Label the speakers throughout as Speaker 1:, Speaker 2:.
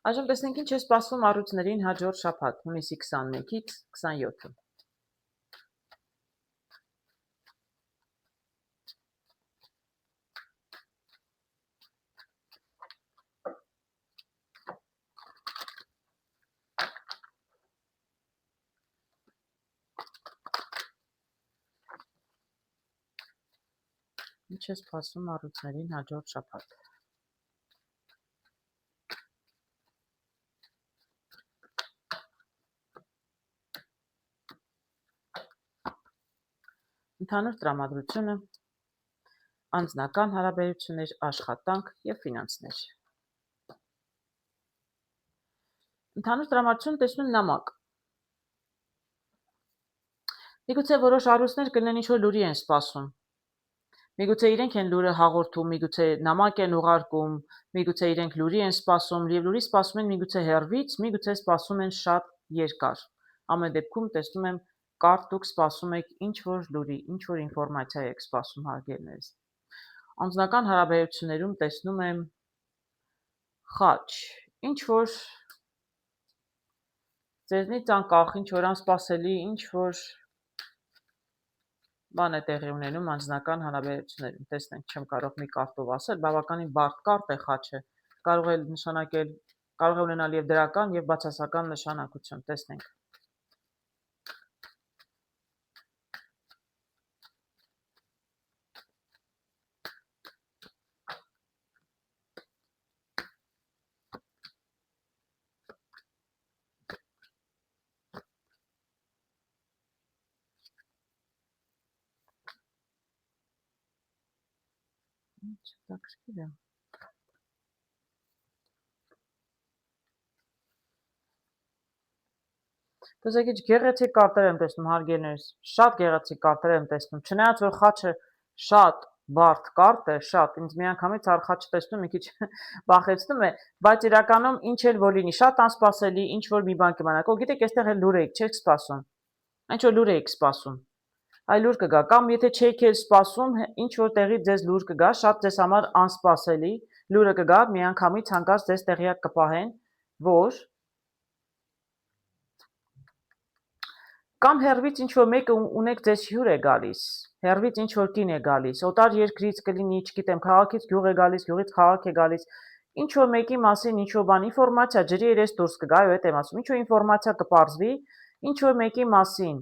Speaker 1: Այժմ տեսնենք ինչ է սպասվում առույցներին հաջորդ շաբաթ, հունիսի 21-ից 27-ը։ Ինչ է սպասվում առույցներին հաջորդ շաբաթ։ Ընդհանուր տրամադրությունը, անձնական հարաբերություններ, աշխատանք և ֆինանսներ։ Ընդհանուր տրամադրություն տեսնում նամակ։ Միգուցե որոշ առույցներ կլինեն ինչ-որ լուրի են սպասում։ Միգուցե իրենք են լուրը հաղորդում, միգուցե նամակ են ուղարկում, միգուցե իրենք լուրի են սպասում, և լուրի սպասում են միգուցե հեռվից, միգուցե սպասում են շատ երկար։ Ամեն դեպքում տեսնում եմ կարճ դուք սպասում եք ինչ-որ լուրի, ինչ-որ ինֆորմացիա եք սպասում հարգելներս։ Անձնական հարաբերություններում տեսնում եմ խաչ, ինչ-որ ձեզնից անկախ, ինչ-որ անսպասելի, ինչ-որ բան է տեղի ունենում անձնական հարաբերություններում, տեսնենք, չեմ կարող մի կարտով ասել, բավականին բարդ կարտ է խաչը, կարող է նշանակել, կարող է ունենալ և դրական և բացասական նշանակություն, տեսնենք։ Հետաքրքիր է։ Տեսեք, գեղեցիկ կարտեր եմ տեսնում, հարգելներս, շատ գեղեցիկ կարտեր եմ տեսնում, չնայած որ խաչը շատ բարդ կարտ է, շատ, ինձ միանգամից առ խաչը տեսնում մի քիչ վախեցնում է, բայց իրականում ինչ էլ որ լինի, շատ անսպասելի, ինչ որ մի բան կիմանաք, ո գիտեք, այստեղ էլ լուր եք, չեք սպասում, ինչ որ լուր եք սպասում, այ լուր կգա, կամ եթե չեք էլ սպասում, ինչ որ տեղի ձեզ լուր կգա, շատ ձեզ համար անսպասելի, լուրը կգա, միանգամից հանկարծ ձեզ տեղյակ կպահեն, որ կամ հեռվից ինչ-որ մեկը ունեք ձեզ հյուր է գալիս, հեռվից ինչ-որ կին է գալիս, օտար երկրից կլինի, չգիտեմ, քաղաքից գյուղ է գալիս, գյուղից քաղաք է գալիս, ինչ-որ մեկի մասին, ինչ-որ բան, ինֆորմացիա, ջրի երես դուրս կգա, այո, հետ եմ ասում, ինչ-որ ինֆորմացիա կպարզվի, ինչ-որ մեկի մասին,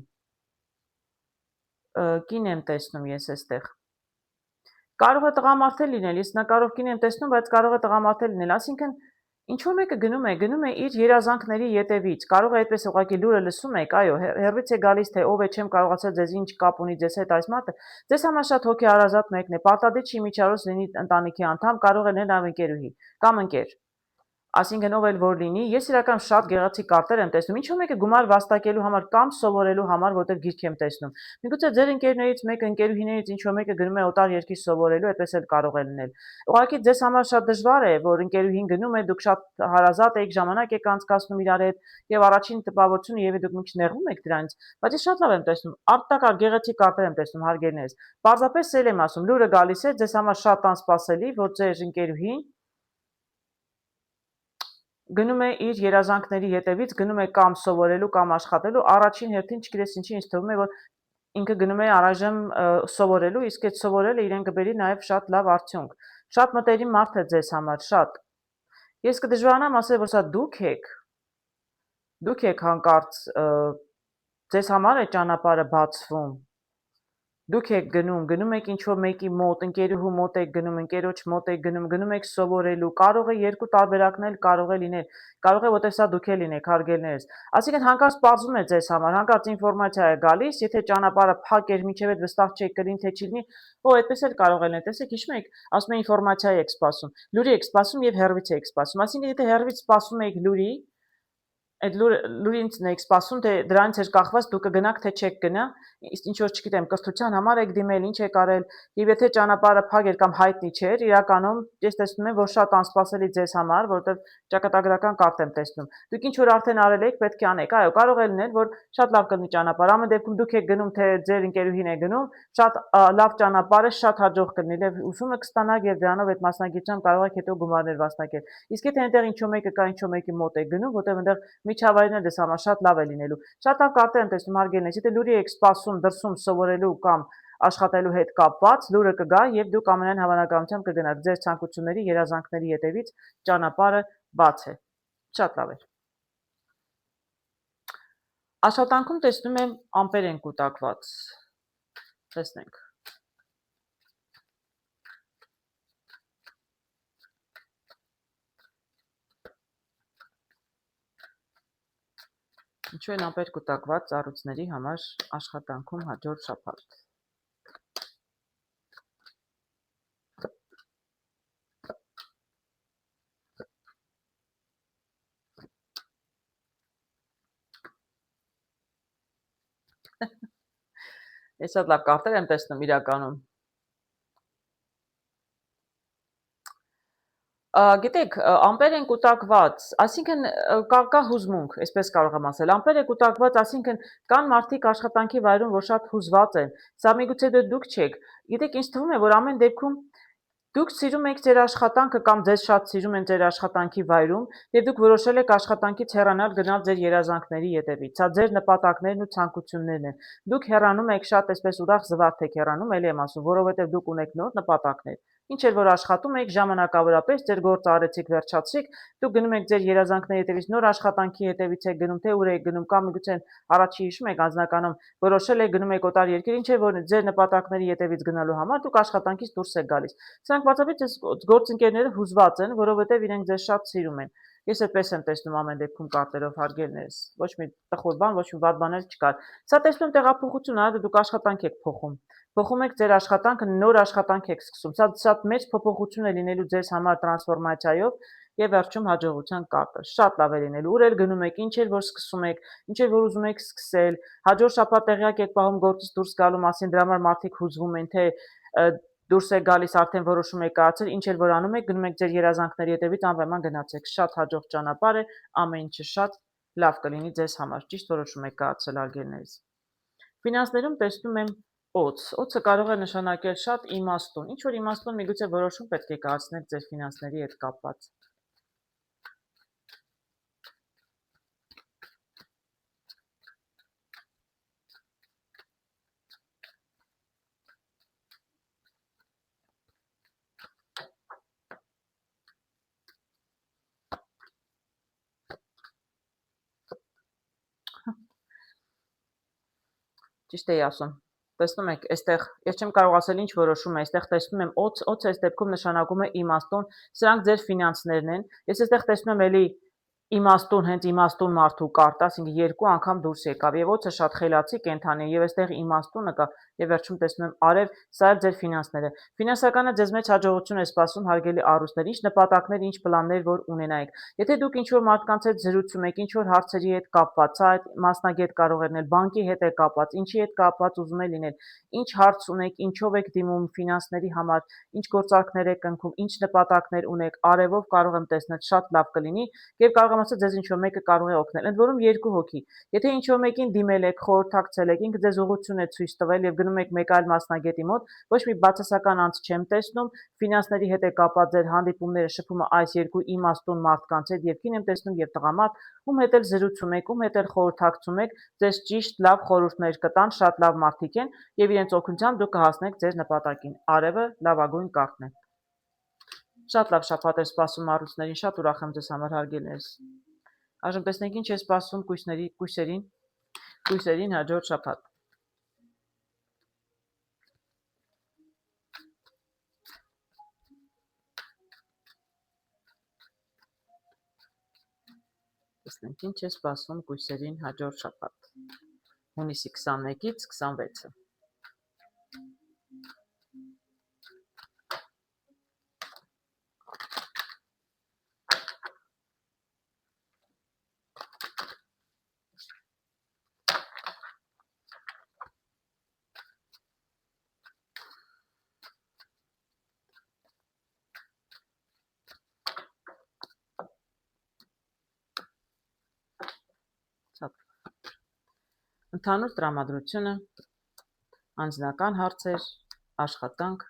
Speaker 1: կին եմ տեսնում ես այստեղ, կարող է տղամարդ էլ լինել, ես նկարով կին եմ տեսնում, բայց կարող է տղամարդ էլ լինել, այսինքն ինչ-որ մեկը գնում է իր երազանքների ետևից, կարող է այդպես ուղղակի լուրը լսում եք, այո, հեռվից է գալիս, թե ով է, չեմ կարողացել ձեզ ինչ կապ ունի ձեզ հետ այս մարդը, ձեզ համար շատ հոգեհարազատ մեկն է, պարտադիր չի միջարոս լինի ընտանիքի անդամ, կարող է լինել ընկերուհի կամ ընկեր, այսինքն ով էլ որ լինի, ես իրական շատ գեղեցիկ կարտեր եմ տեսնում, ինչ-որ մեկը գումար վաստակելու համար կամ սովորելու համար, որտեղ գիրք եմ տեսնում, միգուցե ձեր ընկերներից մեկը, ընկերուհիներից ինչ-որ մեկը գնում է օտար երկիր սովորելու, այդպես էլ կարող է լինել, ուղղակի ձեզ համար շատ դժվար է, որ ընկերուհին գնում է, դուք շատ հարազատ եք, ժամանակ եք անցկացնում իրար հետ, եւ առաջին տպավորությունը եւ դուք մի քիչ նեղվում եք դրանից, բայց ես շատ լավ եմ տեսնում, արտակարգ գեղեցիկ կարտեր եմ տեսնում, հարգելներս, պարզապես էլ եմ ասում, լուրը գալիս է, ձեզ համար շատ անսպասելի, որ ձեր ընկերուհին գնում է իր երազանքների հետևից, գնում է կամ սովորելու կամ աշխատելու, առաջին հերթին չգիտես ինչի, ինձ թվում է, որ ինքը գնում է առայժմ սովորելու, իսկ այդ սովորելը իրեն կբերի նաև շատ լավ արդյունք, շատ մտերիմ մարդ է ձեզ համար, շատ, ես կդժվարանամ ասել, որ սա դուք եք հանկարծ, ձեզ համար է ճանապարհը բացվում, դուք եք գնում եք ինչ-որ մեկի մոտ, ընկերուհու մոտ եք գնում, ընկերոջ մոտ եք գնում եք սովորելու, կարող է երկու տարբերակն էլ կարող է լինել, կարող է որտեղ սա դուք էլ լինեք, հարգելներս, այսինքն հանկարծ պարզվում է ձեզ համար, հանկարծ ինֆորմացիա է գալիս, եթե ճանապարհը փակ էր, մինչև այդ վստահ չեք կլինի, թե չի լինի, այդպես էլ կարող է լինել, տեսեք, հիշում եք, ասում են ինֆորմացիա եք սպասում, լուրի եք սպասում եւ հեռվից եք սպասում, այսինքն եթե հեռվից սպասում եք լուրի, այդ լուրից եք սպասում, թե դրանից էր կախված դուք կգնաք, թե չեք գնա, ինչ որ չգիտեմ, կրթության համար եք դիմել, ինչ եք արել, եւ եթե ճանապարհը փակ էր կամ հայտնի չէր, իրականում ես տեսնում եմ, որ շատ անսպասելի ձեզ համար, որովհետեւ ճակատագրական կարտ եմ տեսնում։ Դուք ինչ որ արդեն արել եք, պետք է անեք։ Այո, կարող է լինել, որ շատ լավ կլինի ճանապարհը, ամեն դեպքում դուք եք գնում, թե ձեր ընկերուհին է գնում, շատ լավ ճանապարհ է, շատ հաջող կլինի, եւ ուսումը կստանաք եւ դրանով այդ մասնագիտությամբ կարող եք հետո գումարներ վաստակել։ Իսկ եթե այնտեղ ինչ-որ մեկը կա, ինչ-որ մեկի մոտ եք գնում, որտեղ այնտեղ միջավայրն էլ դες համար շատ լավ է լինելու։ Շատ լավ կարտեր եմ տեսնում հարգելիներ, եթե լուրի եք սպասում դրսում սովորելու կամ աշխատելու հետ կապված, լուրը կգա եւ դուք ամենայն հավանականությամբ կգնաք։ Ձեր ցանկությունների, երազանքների հետևից ճանապարհը բաց է։ Շատ լավ է։ Աշխատանքում տեսնում եմ ամպեր են կուտակված։ Տեսնենք։ Ինչու են ամպեր կուտակված ծառույցների համար աշխատանքում հաջորդ շաբաթ։ Ես շատ լավ կարտեր եմ տեսնում իրականում։ Գիտեք, ամպեր են կուտակված, այսինքն կա հուզմունք, այսպես կարող եմ ասել, ամպեր է կուտակված, այսինքն կան մարդիկ աշխատանքի վայրում, որ շատ հուզված են, սա միգուցե դուք չեք, գիտեք, ինձ թվում է, որ ամեն դեպքում դուք սիրում եք ձեր աշխատանքը կամ ձեզ շատ սիրում են ձեր աշխատանքի վայրում եւ դուք որոշել եք աշխատանքից հեռանալ գնալ ձեր երազանքների ետևից, սա ձեր նպատակներն ու ցանկություններն են, դուք հեռանում եք շատ այսպես ուրախ զվարթ եք հեռանում, ելի եմ ասում, որովհետեւ դուք ունեք նոր նպատակներ, ինչ էր որ աշխատում եք ժամանակավորապես ձեր գործը արեցիք վերջացրիք, դուք գնում եք ձեր երազանքների հետևից, նոր աշխատանքի հետևից եք գնում, թե ուր եք գնում, կամ միգուցե առաջի հիշում եք անձնականում որոշել եք գնում եք օտար երկիր, ինչ է որ ձեր նպատակների հետևից գնալու համար դուք աշխատանքից դուրս եք գալիս։ Սրանք բացառապես գործընկերները հուզված են, որովհետև իրենք ձեզ շատ սիրում են։ Ես այդպես եմ տեսնում ամեն դեպքում կարտերով հարգելներս։ Ոչ մի տխուր բան, ոչ մի վատ բաներ չկար։ Սա տեսնում եմ տեղափոխություն, այո, դուք աշխատանք եք փոխում։ Փոխում եք ձեր աշխատանքը, նոր աշխատանք եք սկսում։ Սա շատ մեծ փոփոխություն է լինելու ձեզ համար տրանսֆորմացիայով եւ վերջում հաջողության կարտը։ Շատ լավ է լինելու։ Ուր էլ գնում եք, ինչ էր որ սկսում եք, ինչ էր որ ուզում եք սկսել։ Հաջորդ շաբաթ տեղյակ եք պահում գործից դուրս գալու մասին, դրա համար մարդիկ հուզվում են, թե դուրս եք գալիս, արդեն որոշում եք կայացել, ինչ էլ որ անում եք, գնում եք ձեր երազանքների հետևից, անպայման գնացեք։ Շատ հաջող ճանապարհ է, ամեն ինչը շատ լավ կլինի ձեզ համար։ Ճիշտ որոշում եք կայացել արգելներից։ Ֆինանսներում տեսնում եմ օձ։ Օձը կարող է նշանակել շատ իմաստուն։ Ինչ որ իմաստուն միգուցե որոշում պետք է կայացնեք ձեր ֆինանսների հետ կապված։ Ճիշտ էի ասում։ Տեսնում եք, այստեղ ես չեմ կարող ասել ինչ որոշում է, այստեղ տեսնում եմ օձ, օձը այս դեպքում նշանակում է իմաստուն, սրանք ձեր ֆինանսներն են։ Ես այստեղ տեսնում եմ էլի իմաստուն, հենց իմաստուն մարդու կարտ, ասինքն երկու անգամ դուրս եկավ եւ օձը շատ խելացի կենթանի եւ այստեղ իմաստունը կա եւ վերջում տեսնում եմ արև, սա էլ ձեր ֆինանսները։ Ֆինանսականը ձեզ մեջ հաջողություն է սպասում հարգելի առուստներ, ինչ նպատակներ, ինչ պլաններ որ ունենայիք։ Եթե դուք ինչ որ մարդկանց հետ զրուցում եք, ինչ որ հարցերի հետ կապված, սա այդ մասնագետ կարող է լինել, բանկի հետ է կապված, ինչի հետ կապված ուզում է լինել, ինչ հարց ունեք, ինչով եք դիմում ֆինանսների համար, ինչ գործարքներ եք ընկնում, ինչ նպատակներ ունեք, արևով կարող եմ տեսնել շատ լավ կլինի եւ կարող եմ ասել ձեզ ինչ որ մեկը կարող է օգնել։ Ընդ որում երկու հոգի։ Եթե ինչ որ մեկին դիմել եք, խորհրդակցել եք, ինքը ձեզ ուղղություն է ցույց տվել եւ գնում եք մեկ այլ մասնագետի մոտ, ոչ մի բացասական անձ չեմ տեսնում, ֆինանսների հետ է կապված ձեր հանդիպումները, շփումը այս երկու իմաստուն մարդկանց հետ եւ կին եմ տեսնում եւ տղամարդ, ում հետ էլ զրուցում եք, ում հետ էլ խորհրդակցում եք, ձեզ ճիշտ լավ խորհուրդներ կտան, շատ լավ մարդիկ են եւ իրենց օգնությամբ դուք կհասնեք ձեր նպատակին։ Արևը լավագույն կարտն է։ Շատ լավ շաբաթ է սպասում առույցներին, շատ ուրախ եմ ձեզ համար հարգելներս։ Այժմ տեսնենք ինչ է սպասում կույսերին հաջորդ շաբաթ։ Տեսնենք ինչ է սպասում կույսերին հաջորդ շաբաթ։ Հունիսի 21-ից 26-ը։ Ընդհանուր տրամադրությունը, անձնական հարցեր, աշխատանք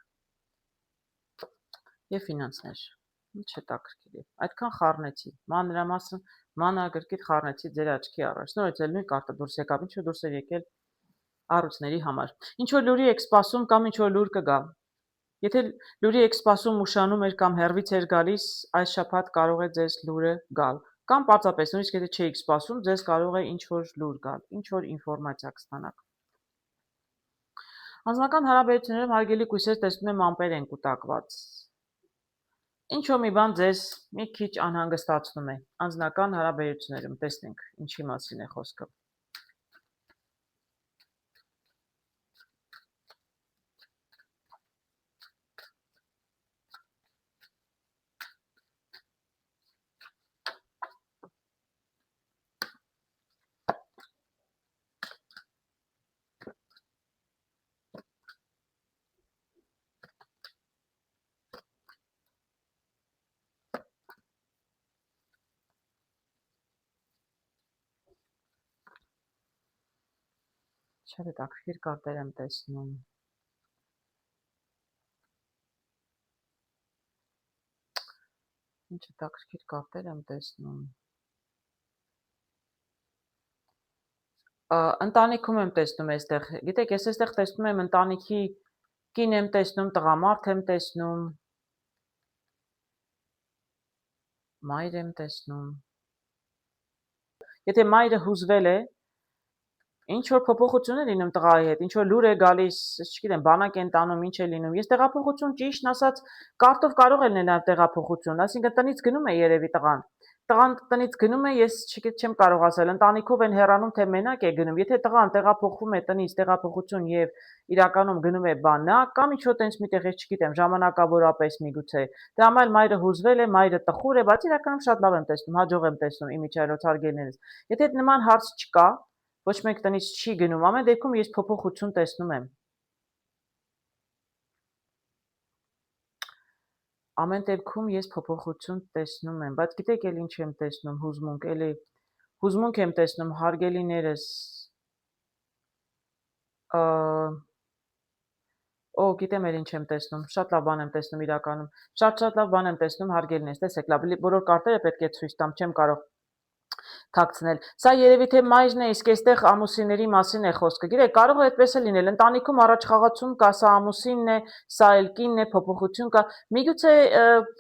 Speaker 1: եւ ֆինանսներ։ Ինչ հետաքրքիր է։ Այդքան խառնեցի, մանրակրկիտ խառնեցի ձեր աչքի առաջ։ Նորից նույն կարտը դուրս եկավ, ինչու դուրս էր եկել առույցների համար։ Ինչ որ լուրի եք սպասում կամ ինչ որ լուր կգա։ Եթե լուրի եք սպասում ուշանում էր կամ հեռվից էր գալիս, այս շաբաթ կարող է ձեզ լուրը գալ։ Կամ պարզապես նույնիսկ եթե չէիք սպասում, ձեզ կարող է ինչ որ լուր գալ, ինչ որ ինֆորմացիա կստանաք։ Անձնական հարաբերություններում հարգելի կույսեր տեսնում եմ ամպեր են կուտակված։ Ինչ որ մի բան ձեզ մի քիչ անհանգստացնում է։ Անձնական հարաբերություններում տեսնենք ինչի մասին է խոսքը։ Շատ հետաքրքիր կարտեր եմ տեսնում։ Ինչ հետաքրքիր կարտեր եմ տեսնում։ Ընտանիքում եմ տեսնում այստեղ։ Գիտեք, ես այստեղ տեսնում եմ ընտանիքի կին եմ տեսնում, տղամարդ եմ տեսնում, մայր եմ տեսնում։ Եթե մայրը հուզվել է, ինչ որ փոփոխություն է լինում տղայի հետ, ինչ որ լուր է գալիս, չգիտեմ, բանակ են տանում, ինչ է լինում։ Ես տեղափոխություն ճիշտն ասած կարտով կարող է լինել տեղափոխություն, այսինքն տնից գնում է երևի տղան։ Տղան տնից գնում է, ես չեմ կարող ասել, ընտանիքով են հեռանում, թե մենակ է գնում։ Եթե տղան տեղափոխվում է տնից տեղափոխություն եւ իրականում գնում է բանակ կամ ինչ որ տենց միտեղ, ես չգիտեմ, ժամանակավորապես միգուցե։ Դրա համար մայրը հուզվել է, մայրը տխուր է, բայց իրականում շատ լավ եմ տեսնում, հաջող եմ տեսնում իմիջիայլոց հարգելներից։ Եթե նման հարց չկա, ոչ մեկ տնից չի գնում, ամեն դեպքում ես փոփոխություն տեսնում եմ։ Ամեն դեպքում ես փոփոխություն տեսնում եմ, բայց գիտեք էլ ինչ եմ տեսնում, հուզմունք, էլի հուզմունք եմ տեսնում, հարգելիներս։ Գիտեմ էլ ինչ եմ տեսնում, շատ լավ բան եմ տեսնում իրականում։ Շատ լավ բան եմ տեսնում, հարգելիներս, տեսեք, լավ, բոլոր կարտերը պետք է ցույց տամ, չեմ կարող թաքցնել։ Սա երևի թե մայրն է, իսկ այստեղ ամուսինների մասին է խոսքը։ Գիտեք, կարող է այդպես էլ լինել։ Ընտանիքում առաջխաղացում կա, սա ամուսինն է, սա էլ կինն է, փոփոխություն կա։ Միգուցե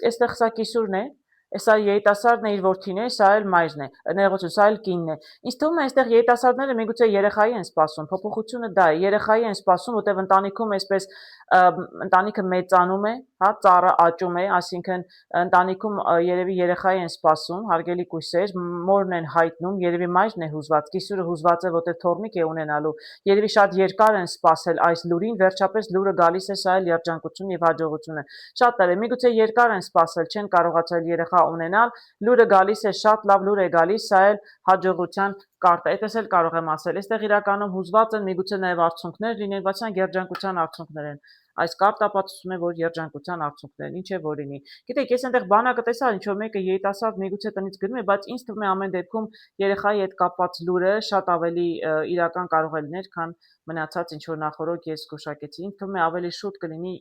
Speaker 1: այստեղ սա կիսուրն է, սա երիտասարդն է, իր որդին է, սա էլ մայրն է, ներողություն, սա էլ կինն է։ Ինձ թվում է այստեղ երիտասարդները միգուցե երեխայի են սպասում, փոփոխությունը դա է, երեխայի են սպասում, որտեղ ընտանիքում այսպես ընտանիքը մեծանում է, հա, ծառը աճում է, այսինքն ընտանիքում երևի երեխայի են սպասում, հարգելի կույսեր, մորն են հայտնում, երևի մայրն է հուզված, կիսուրը հուզված է, որտեղ թորնիկ է ունենալու, երևի շատ երկար են սպասել այս լուրին, վերջապես լուրը գալիս է, սա էլ երջանկություն եւ հաջողություն է։ Շատ լավ է, միգուցե երկար են սպասել, չեն կարողացել երեխա ունենալ, լուրը գալիս է, շատ լավ լուր է գալիս, սա էլ հաջողության կարտ է, այդպես էլ կարող եմ ասել։ Այստեղ իրականում հուզված են, միգուցե նաև արդյունքներ լինեն, բայց այն երջանկության արդյունքներ են։ Այս կարտը ապացուցում է, որ երջանկության արդյունքներ, ինչ է որ լինի։ Գիտեք, ես այնտեղ բանակը տեսա, ինչ որ մեկը երիտասարդ միգուցե տնից գնում է, բայց ինձ թվում է ամեն դեպքում երեխայի հետ կապված լուրը շատ ավելի իրական կարող է լինել, քան մնացած ինչ որ նախորդ ես զգուշակեցի։ Ինձ թվում է ավելի շուտ կլինի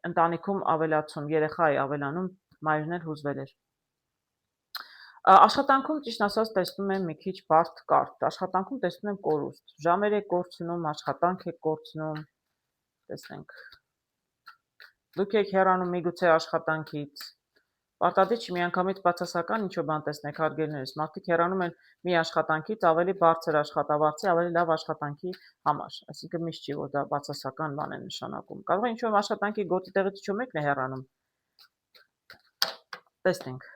Speaker 1: ընտանիքում ավելացում, երեխա է ավելանում, մայրն էլ հուզվել էր։ Աշխատանքում ճիշտ ասած տեսնում եմ մի քիչ բարդ կարտ։ Աշխատանքում տեսնում եմ կորուստ։ Ժամեր եք կորցնում, աշխատանք եք կորցնում։ Տեսնենք։ Դուք եք հեռանում միգուցե աշխատանքից։ Պարտադիր չի միանգամից բացասական ինչ-որ բան տեսնեք հարգելիներս։ Մարդիկ հեռանում են մի աշխատանքից ավելի բարձր աշխատավարձի, ավելի լավ աշխատանքի համար։ Այսինքն միշտ չի, որ դա բացասական բան է նշանակում։ Կարող է ինչ-որ աշխատանքի գոտի տեղից ինչ-որ մեկն է հեռանում։ Տեսնենք։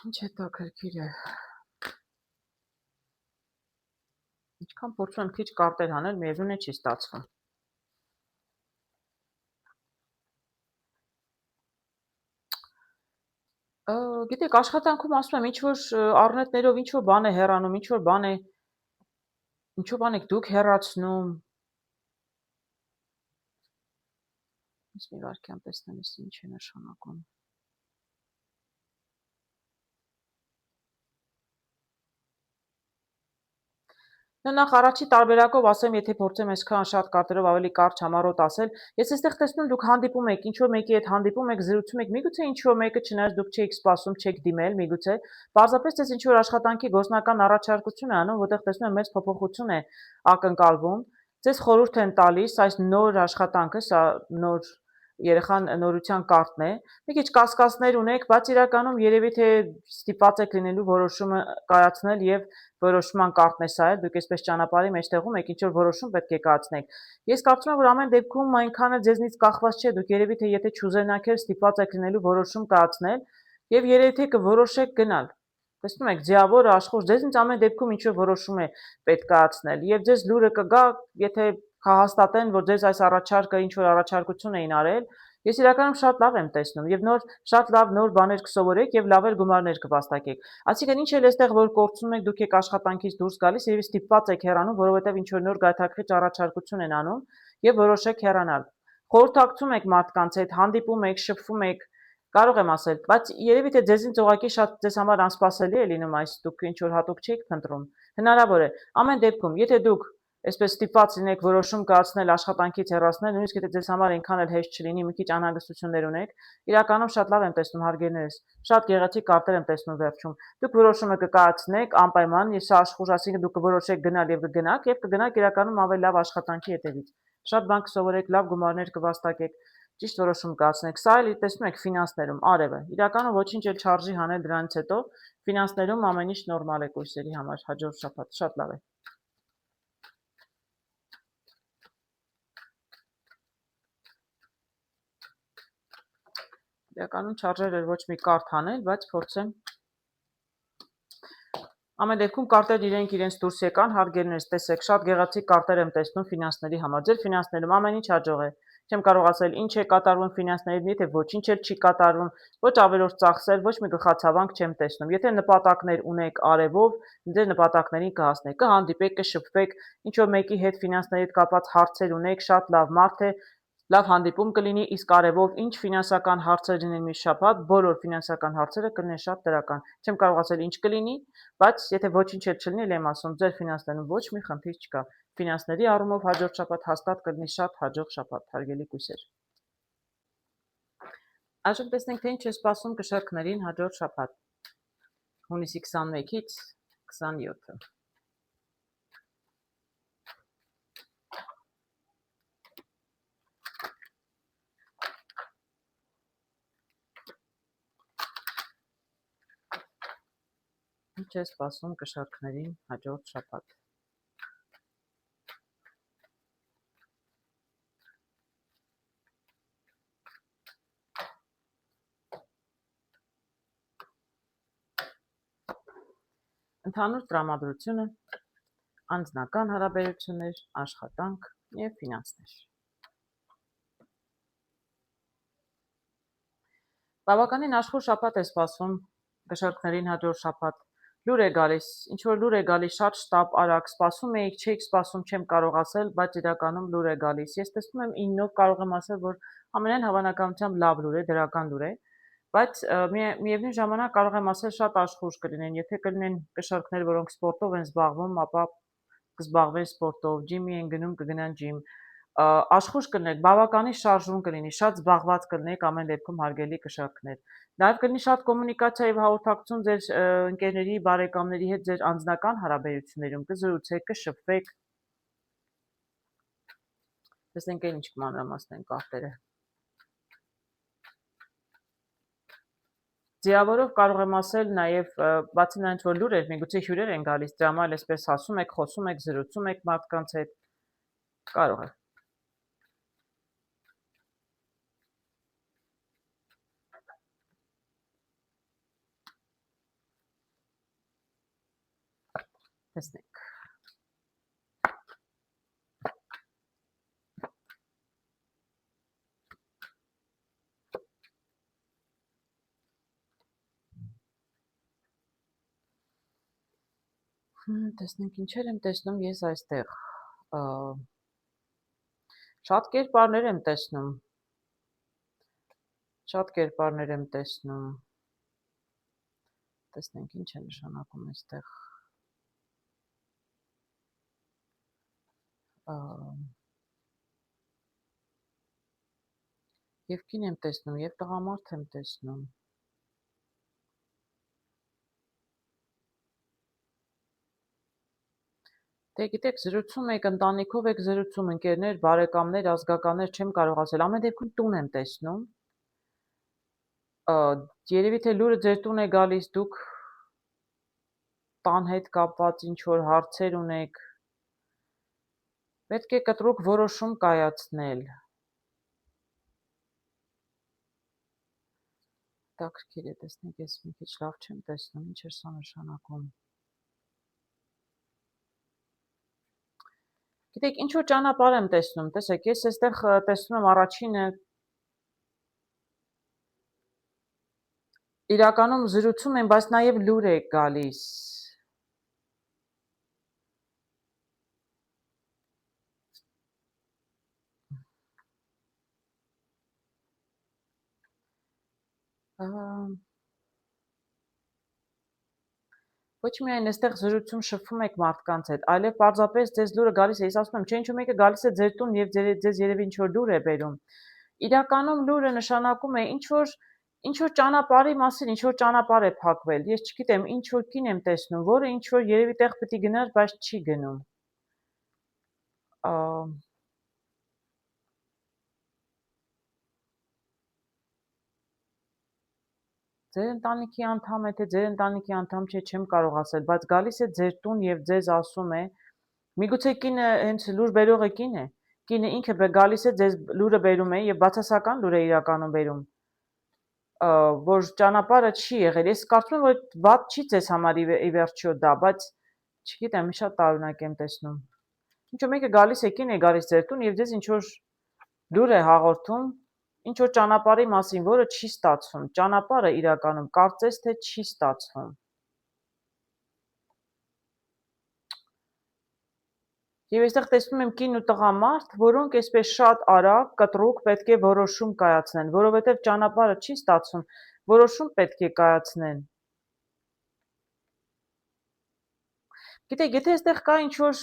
Speaker 1: Ինչ հետաքրքիր է։ Ինչքան փորձում եմ քիչ կարտեր հանել, միևնույն է չի ստացվում։ Գիտեք, աշխատանքում ասում եմ, ինչ որ առնետներով ինչ որ բան է հեռանում, ինչ որ բան եք դուք հեռացնում։ Ես մի վարքյան տեսնեմ, ինչ է նշանակում։ Նախ առաջի տարբերակով ասեմ, եթե փորձեմ այսքան շատ կարտերով ավելի կարճ համառոտ ասել, ես այստեղ տեսնում դուք հանդիպում եք, ինչ որ մեկի հետ հանդիպում եք, զրուցում եք, միգուցե ինչ որ մեկը չնայած դուք չեք սպասում, չեք դիմել, միգուցե պարզապես դες ինչ որ աշխատանքի գործնական առաջարկություն է անում, որտեղ տեսնում եմ մեծ փոփոխություն է ակնկալվում, ձեզ խորհուրդ են տալիս այս նոր աշխատանքը, սա նոր երեխան նորության կարտն է, մի քիչ կասկածներ ունեք, բայց իրականում երևի թե ստիպված եք լինելու որոշումը կայացնել եւ որոշման կարտն է սա, դուք այսպես ճանապարհի մեջտեղում եք, ինչ որ որոշում պետք է կայացնեք։ Ես կարծում եմ, որ ամեն դեպքում այնքանը ձեզնից կախված չէ, դուք երևի թե եթե չուզենաք էլ ստիպված եք լինելու որոշում կայացնել եւ երևի թե կորոշեք գնալ։ Տեսնում եք, ձիավորը աշխուժ, ձեզնից ամեն դեպքում ինչ որ որոշում է պետք կայացնել եւ ձեզ լուրը կգա, եթե կհաստատեն, որ ձեզ այս առաջարկը ինչ որ առաջարկություն էին արել, ես իրականում շատ լավ եմ տեսնում եւ շատ լավ նոր բաներ կսովորեք եւ լավ գումարներ կվաստակեք։ Այսինքն ինչ էլ էստեղ որ կորցնում եք, դուք եք աշխատանքից դուրս գալիս եւ ստիպված եք հեռանում, որովհետեւ ինչ որ նոր գայթակղիչ առաջարկություն են անում եւ որոշեք հեռանալ։ Խորհրդակցում եք մարդկանց հետ, հանդիպում եք, շփվում եք, կարող եմ ասել, բայց երևի թե ձեզնից ուղղակի շատ ձեզ համար անսպասելի է լինում այս դուք ինչ որ հատուկ չեք փնտրում։ Հնարավոր է։ Ամեն դեպքում, եթե դուք այսպես ստիպված լինեք որոշում կայացնել աշխատանքից հեռացնել, նույնիսկ եթե ձեզ համար այնքան էլ հեշտ չլինի, մի քիչ անհանգստություններ ունեք, իրականում շատ լավ եմ տեսնում հարգելներս, շատ գեղեցիկ կարտեր եմ տեսնում վերջում։ Դուք որոշումը կկայացնեք անպայման, ես աշխուժ, ասինքն դուք կորոշեք գնալ եւ կգնաք իրականում ավելի լավ աշխատանքի հետևից։ Շատ բան կսովորեք, լավ գումարներ կվաստակեք, ճիշտ որոշում կայացնեք։ Սա էլ տեսնում եք ֆինանսներում արևը։ Իրականում ոչինչ էլ չարժի հանել դրանից հետո, ֆինանսներում ամեն ինչ նորմալ է կույսերի համար, հաջորդ շաբաթ շատ լավ է։ Իրականում չարժեր էր ոչ մի կարտ հանել, բայց փորձեմ։ Ամեն դեպքում կարտեր իրենց դուրս եկան, հարգելներս, տեսեք, շատ գեղեցիկ կարտեր եմ տեսնում ֆինանսների համար։ Ձեր ֆինանսներում ամեն ինչ հաջող է։ Չեմ կարող ասել ինչ է կատարվում ֆինանսների, եթե ոչինչ էլ չի կատարվում, ոչ ավելորդ ծախսել, ոչ մի գլխացավանք չեմ տեսնում։ Եթե նպատակներ ունեք արևով, ձեր նպատակներին կհասնեք, կհանդիպեք, կշփվեք, ինչ որ մեկի հետ ֆինանսների հետ կապված հարցեր ունեք, շատ լավ մարդ է, լավ հանդիպում կլինի, իսկ արևով ինչ ֆինանսական հարցեր լինեն մի շաբաթ, բոլոր ֆինանսական հարցերը կլինեն շատ դրական։ Չեմ կարող ասել ինչ կլինի, բայց եթե ոչինչ էլ չլինի, եմ ասում, ձեր ֆինանսներում ոչ մի խնդիր չկա։ Ֆինանսների առումով հաջորդ շաբաթ հաստատ կլինի շատ հաջող շաբաթ, հարգելի կույսեր։ Այժմ տեսնենք, թե ինչ է սպասում կշեռքներին հաջորդ շաբաթ։ Հունիսի 21-ից 27-ը։ Ինչ է սպասում կշեռքներին հաջորդ շաբաթ։ Ընդհանուր տրամադրությունը, անձնական հարաբերություններ, աշխատանք եւ ֆինանսներ։ Բավականին աշխուժ շաբաթ է սպասվում կշեռքներին հաջորդ շաբաթ։ Լուր է գալիս, ինչ որ լուր է գալիս, շատ շտապ, արագ, սպասում էիք, չէիք սպասում, չեմ կարող ասել, բայց իրականում լուր է գալիս։ Ես տեսնում եմ 9-ով կարող եմ ասել, որ ամենայն հավանականությամբ լավ լուր է, դրական լուր է, բայց միևնույն ժամանակ կարող եմ ասել շատ աշխուժ կլինեն, եթե կլինեն կշեռքներ, որոնք սպորտով են զբաղվում, ապա կզբաղվեն սպորտով, ջիմի են գնում, կգնան ջիմ, աշխուժ կլինեք, բավականին շարժուն կլինի, շատ զբաղված կլինեք ամեն դեպքում հարգելի կշեռքներ։ Նաև կլինի շատ կոմունիկացիա եւ հաղորդակցություն ձեր ընկերների, բարեկամների հետ ձեր անձնական հարաբերություններում, կզրուցեք, կշփվեք։ Տեսնենք ինչ կմանրամասնեն կարտերը։ Ձիավորով կարող եմ ասել նաև, բացի նրանից, որ լուր էր, միգուցե հյուրեր են գալիս, դրա համար այսպես ասում եք, խոսում եք, զրուցում եք մարդկանց հետ, կարող է։ Տեսնենք։ Տեսնենք ինչեր եմ տեսնում ես այստեղ։ Շատ կերպարներ եմ տեսնում։ Տեսնենք ինչ է նշանակում այստեղ։ Եվ կին եմ տեսնում, եւ տղամարդ եմ տեսնում։ Դե գիտեք, զրուցում եք, ընտանիքով եք զրուցում, ընկերներ, բարեկամներ, ազգականներ, չեմ կարող ասել, ամեն դեպքում տուն եմ տեսնում։ Երևի թե լուրը ձեր տուն է գալիս, դուք տան հետ կապված ինչ-որ հարցեր ունեք, պետք է կտրուկ որոշում կայացնել։ Հետաքրքիր է, տեսնենք, ես մի քիչ լավ չեմ տեսնում, ինչ է սա նշանակում։ Գիտեք, ինչ-որ ճանապարհ եմ տեսնում, տեսեք, ես այստեղ տեսնում եմ առաջինը իրականում զրուցում եմ, բայց նաև լուր է գալիս։ Ոչ միայն այստեղ զրուցում շփվում եք մարդկանց հետ, այլև պարզապես ձեզ լուրը գալիս է, ես ասում եմ, չէ ինչու մեկը գալիս է ձեր տուն եւ ձեզ երևի ինչ-որ լուր է բերում։ Իրականում լուրը նշանակում է ինչ-որ ճանապարհի մասին, ինչ-որ ճանապարհ է փակվել։ Ես չգիտեմ, ինչ-որ կին եմ տեսնում, որը ինչ-որ երևի տեղ պետք է գնար, բայց չի գնում։ Ձեր ընտանիքի անդամ է, թե ձեր ընտանիքի անդամ չէ, չեմ կարող ասել, բայց գալիս է ձեր տուն եւ ձեզ ասում է, միգուցե կինը հենց լուր բերողը կին է, կինը ինքը գալիս է ձեզ լուրը բերում է եւ բացասական լուր է իրականում բերում, որ ճանապարհը չի եղել, ես կարծում եմ, որ վատ չի ձեզ համար ի վերջո դա, բայց չգիտեմ, շատ տարօրինակ եմ տեսնում, ինչ-որ մեկը գալիս է, կին է գալիս ձեր տուն եւ ձեզ ինչ-որ լուր է հաղորդում, ինչ-որ ճանապարհի մասին, որը չի ստացվում, ճանապարհը իրականում կարծես թե չի ստացվում։ Եվ այստեղ տեսնում եմ կին ու տղամարդ, որոնք այսպես շատ արագ, կտրուկ պետք է որոշում կայացնեն, որովհետև ճանապարհը չի ստացվում, որոշում պետք է կայացնեն։ Գիտեք, եթե այստեղ կա ինչ-որ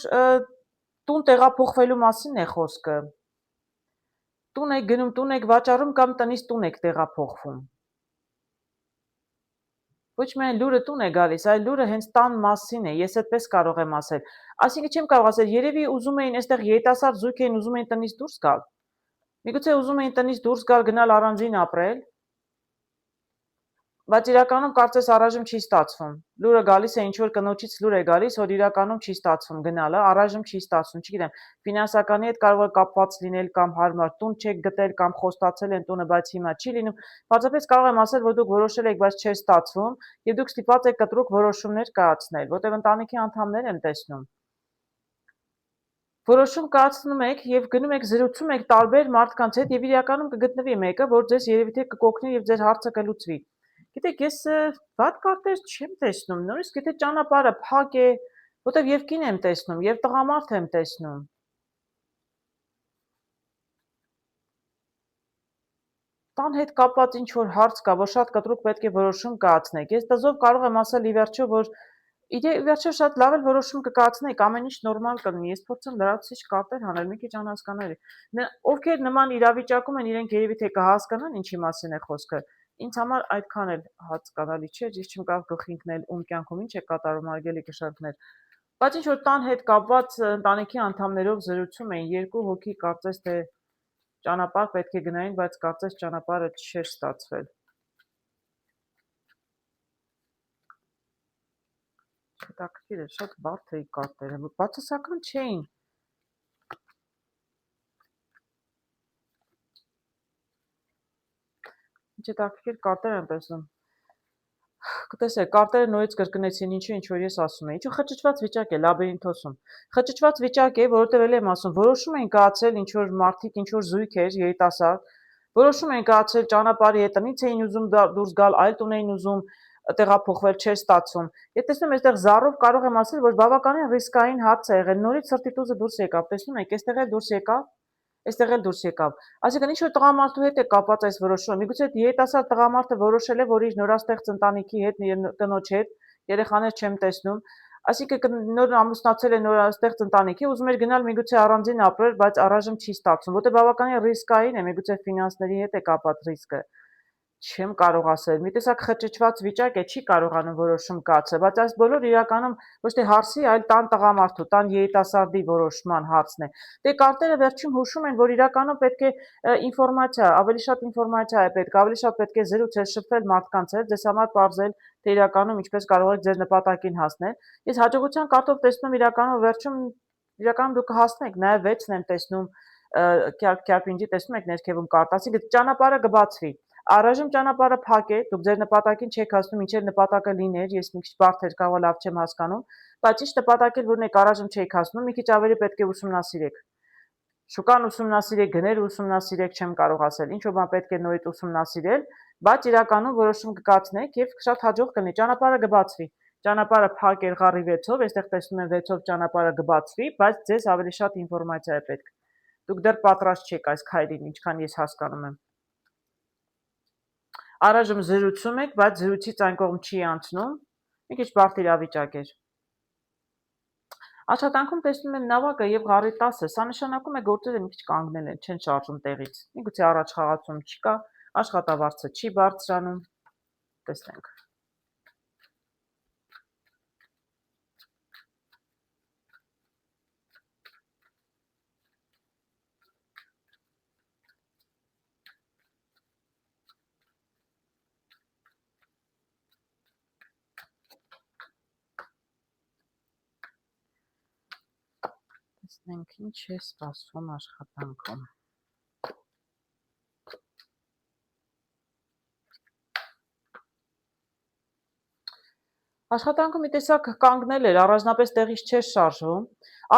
Speaker 1: տուն տեղափոխվելու մասին է խոսքը, տուն եք գնում, տուն եք վաճառում կամ տնից տուն եք տեղափոխվում։ Ոչ միայն լուրը տուն է գալիս, այլ լուրը հենց տան մասին է, ես այդպես կարող եմ ասել։ Այսինքն չեմ կարող ասել, երևի ուզում էին այստեղ երիտասարդ զույգ էին ուզում էին տնից դուրս գալ։ Միգուցե ուզում էին տնից դուրս գալ, գնալ առանձին ապրել, բայց իրականում կարծես առայժմ չի ստացվում։ Լուրը գալիս է ինչ-որ կնոջից լուր է գալիս, որ իրականում չի ստացվում գնալը, առայժմ չի ստացվում, չգիտեմ, ֆինանսականի հետ կարող է կապված լինել կամ հարմար տուն չեք գտել կամ խոստացել են տունը, բայց հիմա չի լինում։ Պարզապես կարող եմ ասել, որ դուք որոշել եք, բայց չէր ստացվում, եւ դուք ստիպված եք կտրուկ որոշումներ կայացնել, որտեղ ընտանիքի անդամներ եմ տեսնում։ Որոշում կայացնում եք եւ գնում եք զրուցում եք տարբեր մարդկանց հետ եւ իրականում կգտնվի մեկը, որ ձեզ երևի թե կկօգնի եւ ձեր հարցը կլուծվի։ Գիտեք, ես վատ կարտեր չեմ տեսնում, նորից եթե ճանապարհը փակ է, որտեվ եւ կին եմ տեսնում, եւ տղամարդ եմ տեսնում։ Տան հետ կապված ինչ-որ հարց կա, որ շատ կտրուկ պետք է որոշում կայացնեք։ Ես դզով կարող եմ ասել ի վերջո, որ ի վերջո շատ լավ էլ որոշում կկայացնեք, ամեն ինչ նորմալ կլինի։ Ես փորձեմ լրացուցիչ կարտեր հանել, մի քիչ անհասկանալի։ Ովքեր նման իրավիճակում են, իրենք երևի թե կհասկանան ինչի մասին է խոսքը։ Ինձ համար այդքան էլ հասկանալի չէ, ես չեմ կարող գլխի ընկնել ում կյանքում ինչ է կատարում արգելի կշարքներ։ Բայց ինչ որ տան հետ կապված ընտանիքի անդամներով զրուցում էին, երկու հոգի կարծես թե ճանապարհ պետք է գնային, բայց կարծես ճանապարհը չէր ստացվել։ Հետաքրքիր է, շատ բարդ է կարտերը, բացասական չէին։ Ինչ հետաքրքիր կարտեր եմ տեսնում։ Կտեսեք, կարտերը նորից կրկնեցին ինչ որ ես ասում եմ, ինչու խճճված վիճակ է լաբիրինթոսում։ Խճճված վիճակ է, որովհետև էլ եմ ասում, որոշում են կայացել ինչ որ մարդիկ, ինչ որ զույգեր, երիտասարդ, որոշում են կայացել ճանապարհի հետ, տնից էին ուզում դուրս գալ, այլ տուն էին ուզում, տեղափոխվել չէր ստացվում։ Եթե տեսնում այստեղ զառով կարող եմ ասել, որ բավականին ռիսկային հարց է եղել։ Նորից սրտիտուզը դուրս եկավ, տեսնում եք, այստեղ էլ դուրս եկավ, այստեղ էլ դուրս եկավ։ Այսինքն ինչ որ տղամարդու հետ է կապված այս որոշումը։ Միգուցե երիտասարդ տղամարդը որոշել է, որ իր նորաստեղծ ընտանիքի հետ, կնոջ հետ, երեխաներ չեմ տեսնում, այսինքն նոր ամուսնացել է նորաստեղծ ընտանիքի, ուզում էր գնալ միգուցե առանձին ապրել, բայց առայժմ չի ստացվում, որտեղ բավականին ռիսկային է, միգուցե ֆինանսների հետ է կապված ռիսկը։ Չեմ կարող ասել, մի տեսակ խճճված վիճակ է, չի կարողանում որոշում կայացել, բայց այս բոլորը իրականում ոչ թե հարսի, այլ տան տղամարդու, տան երիտասարդի որոշման հարցն է։ Դե կարտերը վերջում հուշում են, որ իրականում պետք է ինֆորմացիա, ավելի շատ ինֆորմացիա է պետք, ավելի շատ պետք է զրուցել, շփվել մարդկանց հետ, ձեզ համար պարզել, թե իրականում ինչպես կարող եք ձեր նպատակին հասնել։ Ես հաջողության կարտով տեսնում իրականում վերջում իրականում դուք կհասնեք, նաև 6-ն եմ տեսնում, քյարպինջի տեսնում եք ներքևում կարտ, այսինքն ճանապարհը կբացվի։ Առայժմ ճանապարհը փակ է, դուք ձեր նպատակին չեք հասնում, ինչեր նպատակը լիներ, ես մի քիչ բարդ էր, կարող լավ չեմ հասկանում, բայց ինչ նպատակել որ եք առայժմ չեք հասնում, մի քիչ ավելի պետք է ուսումնասիրեք։ Շուկան ուսումնասիրեք, գները ուսումնասիրեք, չեմ կարող ասել, ինչ որ բան պետք է նորից ուսումնասիրել, բայց իրականում որոշում կկայացնեք եւ շատ հաջող կլինի, ճանապարհը կբացվի։ Ճանապարհը փակ էր ղարի 6-ով, այստեղ տեսնում եմ 6-ով ճանապարհը կբացվի, բայց ձեզ ավելի շատ ինֆորմացիա է պետք։ Դուք դեռ պատրաստ չեք այս քայլին, ինչքան ես հասկանում եմ։ Առայժմ զրուցում եք, բայց զրույցից այն կողմ չի անցնում, մի քիչ բարդ իրավիճակ էր։ Աշխատանքում տեսնում եմ նավակը եւ ղարի 10-ը, սա նշանակում է գործերը մի քիչ կանգնել են, չեն շարժում տեղից։ Միգուցե առաջ խաղացում չկա, աշխատավարձը չի բարձրանում։ Տեսնենք։ Տեսնենք ինչ է սպասվում աշխատանքում։ Աշխատանքը մի տեսակ կանգնել էր, առանձնապես տեղից չէր շարժվում։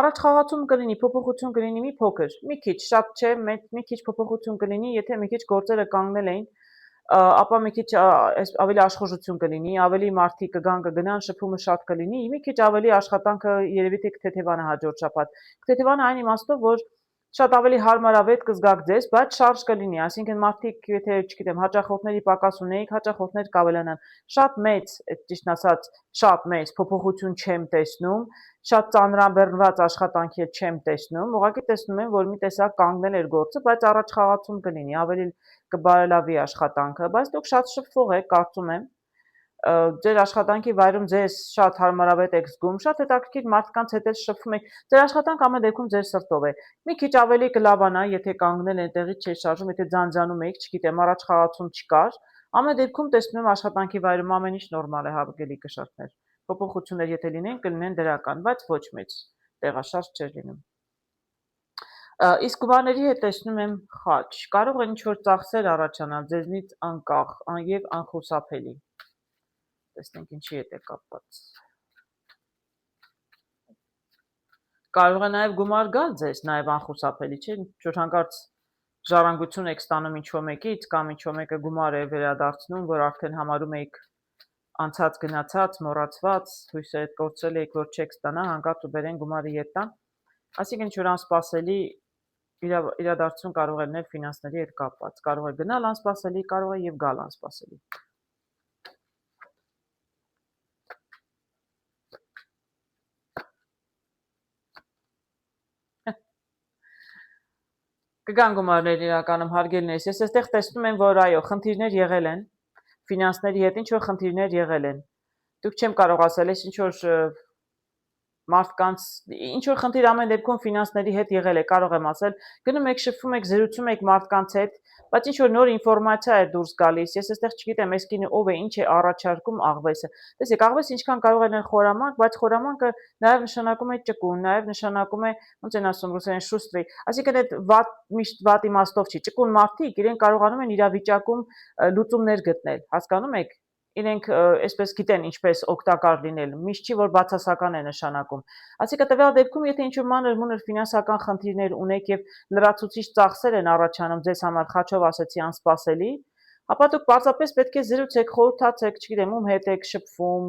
Speaker 1: Առաջ խաղացում կլինի, փոփոխություն կլինի մի փոքր, մի քիչ, շատ չէ, մի քիչ փոփոխություն կլինի, եթե մի քիչ գործերը կանգնել էին, ապա մի քիչ ավելի աշխուժություն կլինի, ավելի մարդիկ կգան կգնան, շփումը շատ կլինի, մի քիչ ավելի աշխատանքը երևի թե կթեթևանա հաջորդ շաբաթ։ Կթեթևանա այն իմաստով, որ շատ ավելի հարմարավետ կզգաք ձեզ, բայց շարժ կլինի, այսինքն մարդիկ, եթե, չգիտեմ, հաճախորդների պակաս ունեիք, հաճախորդներ կավելանան։ Շատ մեծ, ճիշտն ասած, շատ մեծ փոփոխություն չեմ տեսնում, շատ ծանրաբեռնված աշխատանքի հետ չեմ տեսնում, ուղղակի տեսնում եմ, որ մի տեսակ կանգնել էր գործը, բայց առաջ խաղացում կլինի, ավելի կբարելավի աշխատանքը, բայց դուք շատ շփվող եք, կարծում եմ, ձեր աշխատանքի վայրում ձեզ շատ հարմարավետ եք զգում, շատ հետաքրքիր մարդկանց հետ էլ շփվում եք, ձեր աշխատանքը ամեն դեպքում ձեր սրտով է։ Մի քիչ ավելի կլավանա, եթե կանգնել են տեղից չէր շարժում, եթե ձանձանում եք, չգիտեմ, առաջ խաղացում չկար, ամեն դեպքում տեսնում եմ աշխատանքի վայրում ամեն ինչ նորմալ է, հարգելի կշարքներ։ Փոփոխություններ եթե լինեն, կլինեն դրական, բայց ոչ մեծ տեղաշարժ չէր լինում։ Իսկ գումարների հետ տեսնում եմ խաչ, կարող է ինչ-որ ծախսեր առաջանալ ձեզնից անկախ եւ անխուսափելի։ Տեսնենք ինչի հետ է կապված։ Կարող է նաեւ գումար գալ ձեզ, նաեւ անխուսափելի չէ, ինչ-որ հանկարծ ժառանգություն եք ստանում ինչ-որ մեկից կամ ինչ-որ մեկը գումար է վերադարձնում, որ արդեն համարում եք անցած գնացած, մոռացված, հույսեր կորցրել եք, որ չեք ստանա, հանկարծ ու բերեն գումարը ետ տան։ Այսինքն ինչ-որ անսպասելի իրադարձություն կարող է լինել ֆինանսների հետ կապված, կարող է գնալ անսպասելի, կարող է եւ գալ անսպասելի։ Կգան գումարներ իրականում հարգելիներս, ես այստեղ տեսնում եմ, որ այո, խնդիրներ եղել են, ֆինանսների հետ ինչ-որ խնդիրներ եղել են, դուք չեմ կարող ասել, ես ինչ-որ մարդկանց, ինչ-որ խնդիր ամեն դեպքում ֆինանսների հետ եղել է, կարող եմ ասել, գնում եք, շփվում եք, զրուցում եք մարդկանց հետ, բայց ինչ-որ նոր ինֆորմացիա է դուրս գալիս, ես այստեղ չգիտեմ, այս կինը ով է, ինչ է առաջարկում աղվեսը, տեսեք, աղվեսը ինչքան կարող է լինել խորամանկ, բայց խորամանկը նաև նշանակում է ճկուն, նաև նշանակում է, ոնց են ասում ռուսերեն շուստրի, այսինքն այդ վատ միշտ վատ իմաստով չի, ճկուն մարդիկ իրենք կարողանում են իրավիճակում լուծումներ գտնել, հասկանում եք, իրենք այսպես գիտեն ինչպես օգտակար լինել, միշտ չի որ բացասական է նշանակում։ Այսինքն տվյալ դեպքում եթե ինչ-որ մանր-մունր ֆինանսական խնդիրներ ունեք եւ լրացուցիչ ծախսեր են առաջանում ձեզ համար, խաչով ասեցի անսպասելի, ապա դուք պարզապես պետք է զրուցեք, խորհրդացեք, չգիտեմ, ում հետ եք շփվում,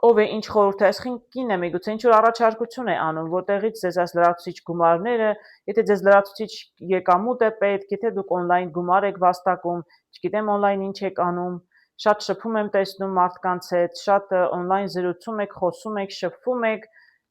Speaker 1: ով է ինչ խորհուրդ է, այսինքն կինն է միգուցե ինչ որ առաջարկություն է անում, որտեղից ձեզ այս լրացուցիչ գումարները, եթե ձեզ լրացուցիչ եկամուտ է պետք, եթե դուք on-line գումար եք վաստակում, չգիտեմ on-line ինչ եք անում, շատ շփում եմ տեսնում մարդկանց հետ, շատ on-line զրուցում եք, խոսում եք, շփվում եք,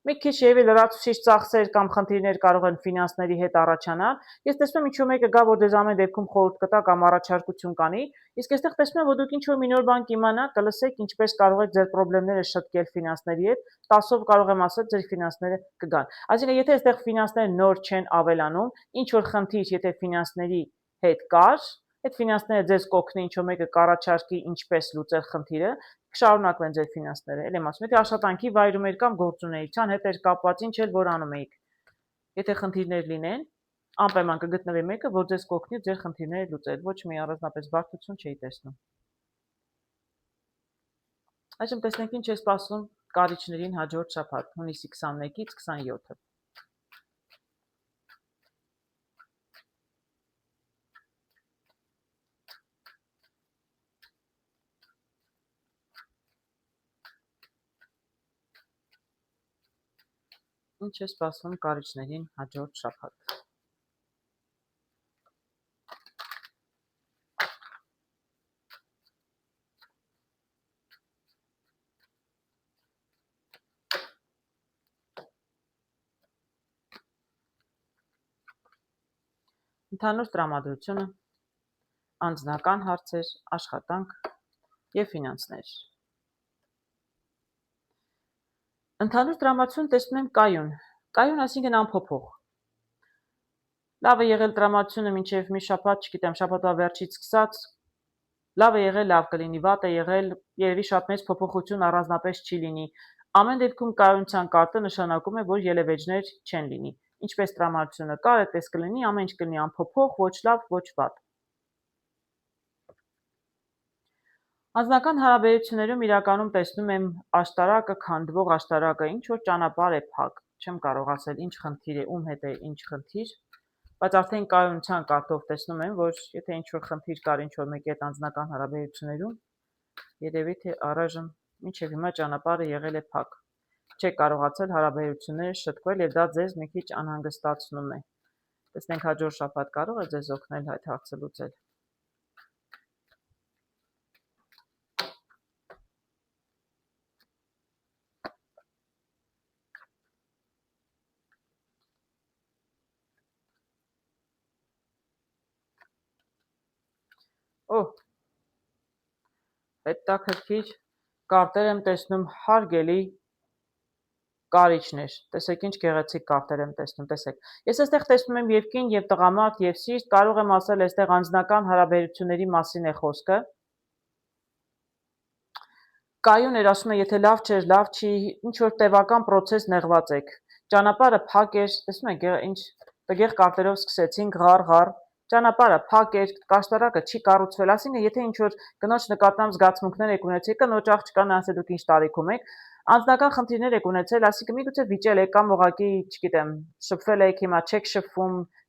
Speaker 1: մի քիչ երևի լրացուցիչ ծախսեր կամ խնդիրներ կարող են ֆինանսների հետ առաջանալ։ Ես տեսնում եմ ինչ-որ մեկը գա, որ դες ամեն դեպքում խորհուրդ կտա կամ առաջարկություն կանի, իսկ այստեղ տեսնում եմ, որ դուք ինչ-որ մի նոր բան կիմանաք, կլսեք ինչպես կարող եք ձեր խնդիրները շտկել ֆինանսների հետ, 10-ով կարող եմ ասել ձեր ֆինանսները կգան։ Այսինքն, եթե այստեղ ֆինանսները նոր չեն ավելանում, ինչ որ խնդիր, եթե ֆինանսների հետ կար, այդ ֆինանսները ձեզ կօգնի ինչ-որ մեկը կառաջարկի ինչպես լուծել խնդիրը, կշարունակվեն ձեր ֆինանսները։ Էլ եմ ասում, եթե աշխատանքի վայրում եք կամ գործունեության հետ եք կապված, ինչ էլ որ անում եք, եթե խնդիրներ լինեն, անպայման կգտնվի մեկը, որ ձեզ կօգնի ձեր խնդիրները լուծել, ոչ մի առանձնապես բարդություն չի տեսնում։ Այժմ տեսնենք ինչ է սպասում կարիճներին հաջորդ շաբաթ, հունիսի 21-ից 27-ը։ Ինչ է սպասում կարիճներին հաջորդ շաբաթ։ Ընդհանուր տրամադրությունը, անձնական հարցեր, աշխատանք և ֆինանսներ։ Ընդհանուր տրամադրություն տեսնում եմ կայուն, այսինքն անփոփոխ։ Լավ է եղել տրամադրությունը մինչև մի շաբաթ, չգիտեմ, շաբաթվա վերջից սկսած, լավ է եղել, լավ կլինի, վատ է եղել, երևի շատ մեծ փոփոխություն առանձնապես չի լինի։ Ամեն դեպքում կայունության կարգը նշանակում է, որ ելևէջներ չեն լինի։ Ինչպես տրամադրությունը կար, այդպես կլինի, ամեն ինչ կլինի անփոփոխ, ոչ լավ, ոչ վատ։ Անձնական հարաբերություններում իրականում տեսնում եմ աշտարակը, քանդվող աշտարակը, ինչ որ ճանապարհ է փակ, չեմ կարող ասել ինչ խնդիր է, ում հետ է ինչ խնդիր, բայց արդեն կայունության կարգով տեսնում եմ, որ եթե ինչ որ խնդիր կար ինչ որ մեկի հետ անձնական հարաբերություններում, երևի թե առայժմ մինչև հիմա ճանապարհը եղել է փակ։ Չեք կարողացել հարաբերությունները շտկվել եւ դա ձեզ մի քիչ անհանգստացնում է։ Տեսնենք հաջորդ շաբաթ կարող է ձեզ օգնել այդ հարցը լուծել։ Հետաքրքիր կարտեր եմ տեսնում, հարգելի կարիճներ, տեսեք ինչ գեղեցիկ կարտեր եմ տեսնում, տեսեք։ Ես այստեղ տեսնում եմ եւ կին, եւ տղամարդ, եւ սիրտ, կարող եմ ասել, այստեղ անձնական հարաբերությունների մասին է խոսքը։ Կայուն էր, ասում է, եթե լավ չէր, լավ չի, ինչ որ տևական process նեղված եք։ Ճանապարհը փակ էր, տեսնում եք, ինչ տգեղ կարտերով սկսեցինք, ղար, ճանապարհը փակ էր, աշտարակը չի կառուցվել, ասինքն եթե ինչ որ կնոջ նկատմամբ զգացմունքներ եք ունեցել, կնոջ աղջկան ասել դուք ինչ տարիքում եք, անձնական խնդիրներ եք ունեցել, ասինքն միգուցե վիճել եք կամ ուղղակի, չգիտեմ, շփվել եք, հիմա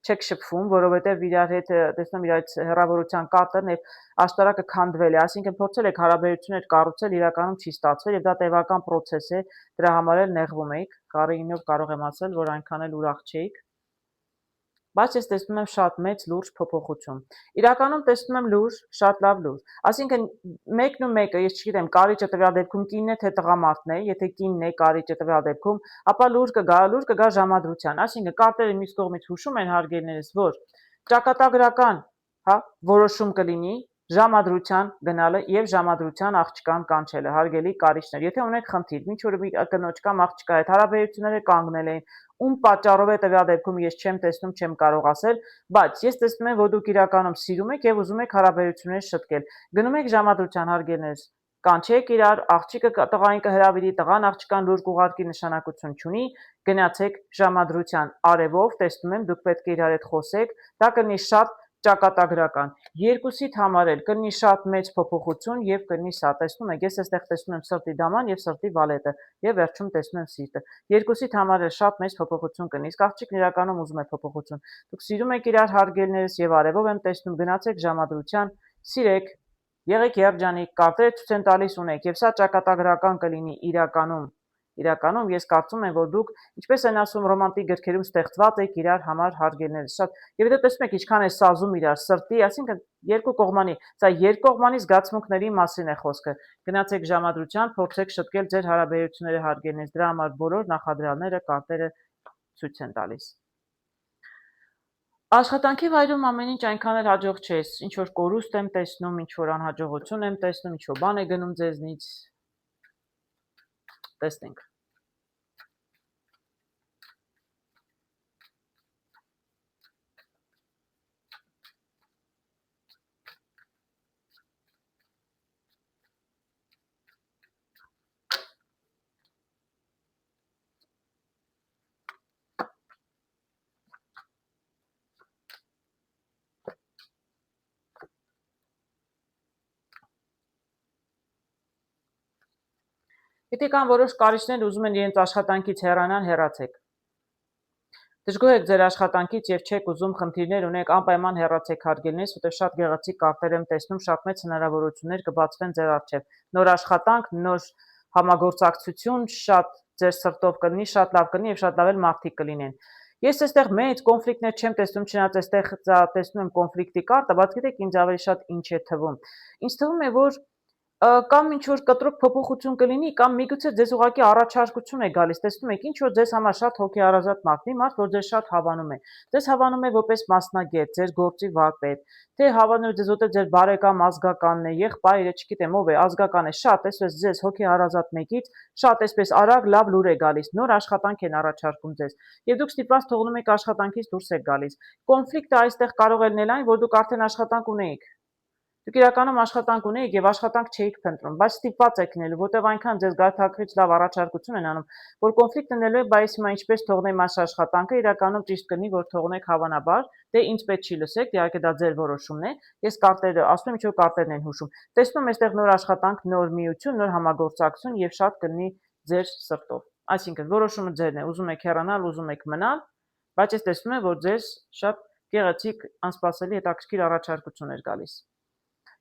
Speaker 1: չեք շփվում, որովհետև իրար հետ տեսնում իրարից հեռավորության կապն եւ աշտարակը քանդվել է, ասինքն փորձել եք հարաբերություններ կառուցել, իրականում չի ստացվել եւ դա տևական process է, դրա համար էլ նեղվում եք, Կարինով կարող եմ ասել, որ այնքան էլ ուրախ չէիք։ Բայց ես տեսնում եմ շատ մեծ լուրջ փոփոխություն։ Իրականում տեսնում եմ լուր, շատ լավ լուր։ Այսինքն մեկն ու մեկը, ես չգիտեմ, կարիճը տվյալ դեպքում կինն է, թե տղամարդն է, եթե կինն է կարիճը տվյալ դեպքում, ապա լուր կգա ժամադրության։ Այսինքն կարտերը մյուս կողմից հուշում են հարգելիներս, որ ճակատագրական, որոշում կլինի ժամադրության գնալը եւ ժամադրության աղջկան կանչելը, հարգելի կարիճներ։ Եթե ունեք խնդիր, ինչ որ կնոջ կամ աղջկա հետ հարաբերությունները կանգնել են, ում պատճառով է տվյալ դեպքում ես չեմ տեսնում, չեմ կարող ասել, բայց ես տեսնում եմ, որ դուք իրականում սիրում եք եւ ուզում եք հարաբերություններ շտկել։ Գնում եք ժամադրության, հարգելիներս, կանչեք իրար, աղջիկը տղային կհրավիրի, տղան աղջկան լուր կուղարկի, նշանակություն չունի, գնացեք ժամադրության արևով, տեսնում եմ, դուք պետք է իրար հետ խոսեք, դա կլինի շատ ճակատագրական։ Երկուսիդ համար էլ կլինի շատ մեծ փոփոխություն եւ կլինի սա։ Տեսնում եք, ես այստեղ տեսնում եմ սրտի դաման եւ սրտի վալետը եւ վերջում տեսնում եմ սիրտը։ Երկուսիդ համար էլ շատ մեծ փոփոխություն կլինի։ Իսկ աղջիկն իրականում ուզում է փոփոխություն։ Դուք սիրում եք իրար հարգելներս եւ արևով եմ տեսնում, գնացեք ժամադրության, սիրեք, եղեք երջանիկ, կարտերը ցույց են տալիս ունեք եւ սա ճակատագրական կլինի իրականում ես կարծում եմ, որ դուք, ինչպես են ասում ռոմանտիկ գրքերում, ստեղծված եք իրար համար հարգելներս շատ։ Եվ դե տեսնում եք ինչքան է սազում իրար սրտի, այսինքն երկու կողմանի, սա երկկողմանի զգացմունքների մասին է խոսքը։ Գնացեք ժամադրության, փորձեք շտկել ձեր հարաբերությունները հարգելներս, դրա համար բոլոր նախադրյալները, կարտերը ցույց են տալիս։ Աշխատանքի վայրում ամեն ինչ այնքան էլ հաջող չես, ինչ որ կորուստ եմ տեսնում, ինչ որ անհաջողություն եմ տեսնում, ինչ որ բան է գնում ձեզնից։ Տեսնենք։ Եթե կան որոշ կարիճներ ուզում են իրենց աշխատանքից հեռանալ, հեռացեք։ Դժգոհ եք ձեր աշխատանքից եւ չեք ուզում, խնդիրներ ունեք, անպայման հեռացեք հարգելներս, որտեղ շատ գեղեցիկ կարտեր եմ տեսնում, շատ մեծ հնարավորություններ կբացվեն ձեր առջև։ Նոր աշխատանք, նոր համագործակցություն, շատ ձեր սրտով կլինի, շատ լավ կլինի եւ շատ լավ էլ մարդիկ կլինեն։ Ես այստեղ մեծ կոնֆլիկտներ չեմ տեսնում, չնայած այստեղ տեսնում եմ կոնֆլիկտի կարտը, բայց գիտեք ինձ ավելի շատ ինչ է թվում։ Ինձ թվում է, որ կամ ինչ որ կտրուկ փոփոխություն կլինի, կամ միգուցե ձեզ ուղղակի առաջարկություն է գալիս, տեսնում եք, ինչ որ ձեզ համար շատ հոգեհարազատ մարդ, մի մարդ, որ ձեզ շատ հավանում է։ Ձեզ հավանում է որպես մասնագետ, ձեր գործի վարպետ, թե հավանում է ձեզ որտեղ ձեր բարեկամ ազգականն է, եղբայրը, չգիտեմ ով է, ազգական է, շատ այսպես ձեզ հոգեհարազատ մեկից, շատ այսպես արագ լավ լուր է գալիս, նոր աշխատանք են առաջարկում ձեզ, եւ դուք ստիպված թողնում եք աշխատանքից դուրս եք գալիս։ Կոնֆլիկտը այստեղ կարող է լինել այն, որ դուք արդեն աշխատանք ունեիք։ Դուք իրականում աշխատանք ունեիք եւ աշխատանք չէիք փնտրում, բայց ստիպված եք լինելու, որտեղ այնքան ձեզ գայթակղիչ լավ առաջարկություն են անում, որ կոնֆլիկտ լինելու է, բայց հիմա ինչպես թողնեմ այս աշխատանքը, իրականում ճիշտ կլինի, որ թողնեք հավանաբար, դե ինձ պետք չի լսեք, իհարկե դա ձեր որոշումն է, ես կարտերը, ասում եմ, ինչ որ կարտերն են հուշում։ Տեսնում այստեղ նոր աշխատանք, նոր միություն, նոր համագործակցություն եւ շատ կլինի ձեր սրտով։ Այսինքն որոշումը ձերն է, ուզում եք հեռանալ, ուզում եք մնալ, բայց ես տեսնում եմ, որ ձեզ շատ գեղեցիկ, անսպասելի հետաքրքիր առաջարկություն էր գալիս։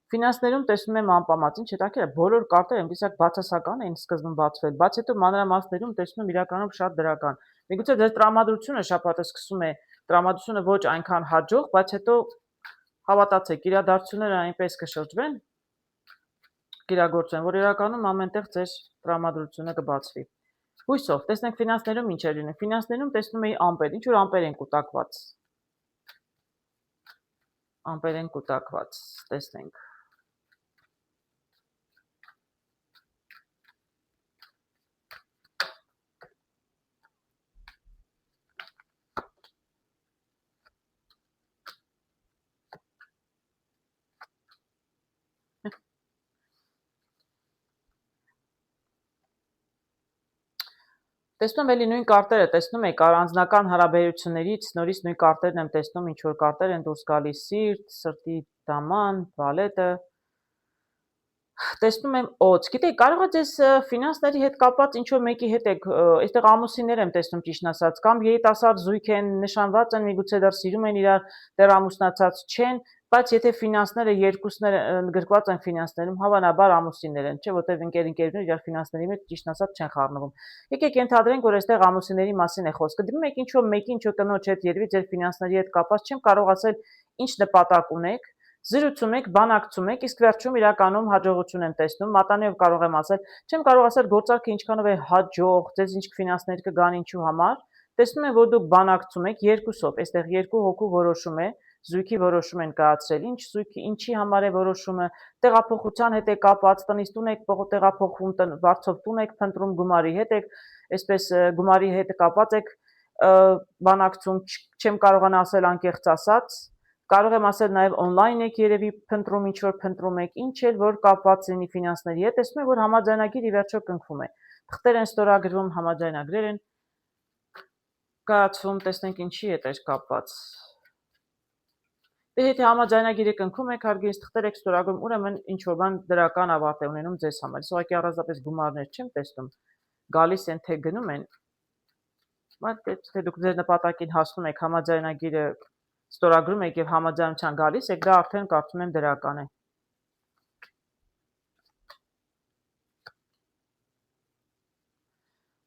Speaker 1: Ֆինանսներում տեսնում եմ անպամած, ինչ հետաքրքիր է, բոլոր կարտերը այնպիսակ բացասական էին սկզբում բացվել, բայց հետո մանրամասներում տեսնում եմ իրականում շատ դրական։ Միգուցե ձեր տրամադրությունը շաբաթը սկսում է, տրամադրությունը ոչ այնքան հաջող, բայց հետո հավատացեք, իրադարձությունները այնպես կշրջվեն, կիրագործվեն, որ իրականում ամենտեղ ձեր տրամադրությունը կբացվի։ Հույսով, տեսնենք ֆինանսներում ինչ է լինում։ Ֆինանսներում տեսնում էի ամպեր, ինչ որ ամպեր են կուտակված։ Ամպեր են կուտակված, տեսնենք։ Տեսնում էլի նույն կարտերը, տեսնում եք, անձնական հարաբերություններից նորից նույն կարտերն եմ տեսնում, ինչ որ կարտեր են դուրս գալիս, սիրտ, սրտի դաման, վալետը։ Տեսնում եմ օծ, գիտեք, կարող է ձեզ ֆինանսների հետ կապված ինչ որ մեկի հետ եք, այստեղ ամուսիններ եմ տեսնում ճիշտն ասած, կամ երիտասարդ զույգ են, նշանված են, միգուցե դեռ սիրում են իրար, դեռ ամուսնացած չեն, բայց եթե ֆինանսները երկուսները գրկված են ֆինանսներում, հավանաբար ամուսիններ են, չէ, որտեղ ընկերներ իրար ֆինանսների մեջ ճիշտն ասած չեն խառնվում։ Եկեք ենթադրենք, որ այստեղ ամուսինների մասին է խոսքը։ Դիմում եք ինչ որ մեկի, ինչ որ կնոջ հետ երևի ձեր ֆինանսների հետ կապված, չեմ կարող ասել ինչ նպատակ ունեք, զրուցում եք, բանակցում եք, իսկ վերջում իրականում հաջողություն եմ տեսնում, մատանիով կարող եմ ասել, չեմ կարող ասել գործարքը ինչքանով է հաջող, ձեզ ինչ ֆինանսներ կգան ինչու համար, տեսնում եմ, որ դուք բանակցում եք երկուսով, այստեղ երկու հոգու որոշում է, զույգի որոշում են կայացրել, ինչ զույգի, ինչի համար է որոշումը, տեղափոխության հետ է կապված, տնից տուն եք տեղափոխվում, վարձով տուն եք փնտրում, գումարի հետ եք, այսպես գումարի հետ կապված եք բանակցում, չեմ կարողանա ասել անկեղծ ասած, կարող եմ ասել նաև on-line եք երևի փնտրում, ինչ որ փնտրում եք, ինչ էլ որ կապված լինի ֆինանսների հետ, տեսնում եմ, որ համաձայնագիր ի վերջո կնքվում է։ Թղթեր են ստորագրվում, համաձայնագրեր են կայացվում, տեսնենք ինչի հետ է կապված։ Դե եթե համաձայնագիրը կնքում եք, հարգելի թղթեր եք ստորագրում, ուրեմն ինչ որ բան դրական ավարտ է ունենում ձեզ համար։ Ես ուղղակի առանձնապես գումարներ չեմ տեսնում, գալիս են թե գնում են, բայց եթե դուք ձեր նպատակին հասնում եք, համաձայնագիրը ստորագրում եք եւ համաձայնության գալիս եք, դա արդեն կարծում եմ դրական է։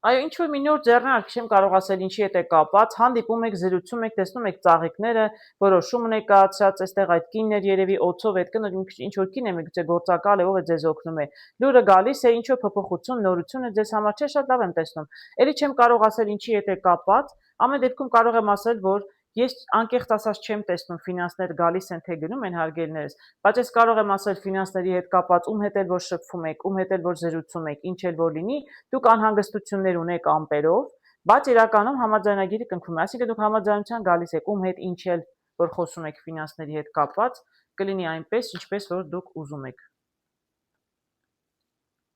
Speaker 1: Այո, ինչ որ մի նոր ձեռնարկ, չեմ կարող ասել ինչի հետ է կապված, հանդիպում եք, զրուցում եք, տեսնում եք ծաղիկները, որոշում ներկայացած, այստեղ այդ կինն էր երևի օծով, այդ կինը ինչ որ կին է, միգուցե գործակալ է, ով է ձեզ օգնում է։ Լուրը գալիս է, ինչ որ փոփոխություն, նորություն է ձեզ համար, չէ, շատ լավ եմ տեսնում։ Էլի չեմ կարող ասել ինչի հետ է կապված, ամեն դեպքում կարող եմ ասել, որ ես անկեղծ ասած չեմ տեսնում ֆինանսներ գալիս են թե գնում են հարգելիներս, բայց ես կարող եմ ասել ֆինանսների հետ կապված ում հետ էլ որ շփվում եք, ում հետ էլ որ զրուցում եք, ինչ էլ որ լինի, դուք անհանգստություններ ունեք ամպերով, բայց իրականում համաձայնագիրը կնքում է, այսինքն դուք համաձայնության գալիս եք, ում հետ ինչ էլ որ խոսում եք ֆինանսների հետ կապված, կլինի այնպես, ինչպես որ դուք ուզում եք։